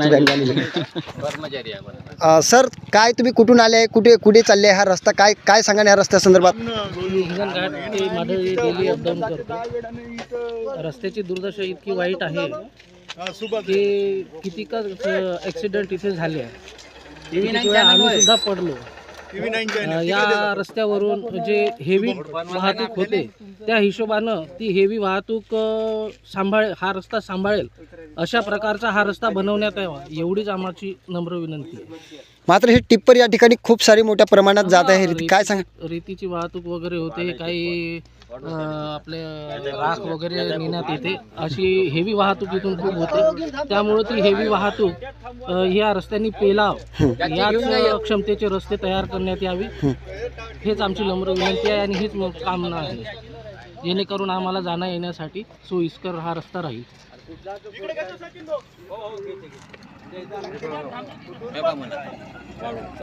Electric van झालेली आहे. Sir काय तुम्ही कुठून आले, कुठे चालले हा रस्ता, काय सांगा ह्या रस्त्या संदर्भात? हिंगणघाट ते माधवी डेली अपडाऊन करतो. रस्त्याची दुर्दशा इतकी वाईट आहे की कितीकच ॲक्सिडेंट इथे झाले आहे. आम्ही सुद्धा पडलो. या रस्त्यावरून जे हेवी वाहतूक होते त्या हिशोबानं ती हेवी वाहतूक हा रस्ता सांभाळेल अशा प्रकारचा हा रस्ता बनवण्यात यावा एवढीच आमची नम्र विनंती आहे. मात्र हे टिप्पर या ठिकाणी खूप सारी मोठ्या प्रमाणात जात आहे, काय सांगा? रेतीची वाहतूक वगैरे होते, काही आपले राख वगैरे नेण्यात येते, अशी हेवी वाहतूक इथून खूप होते. त्यामुळे ती हेवी वाहतूक या रस्त्यांनी पेलाव याच क्षमतेचे रस्ते तयार करण्यात यावे हेच आमची नम्र विनंती आहे आणि हीच कामना आहे, जेणेकरून आम्हाला जाण्या येण्यासाठी सोयीस्कर हा रस्ता राहील.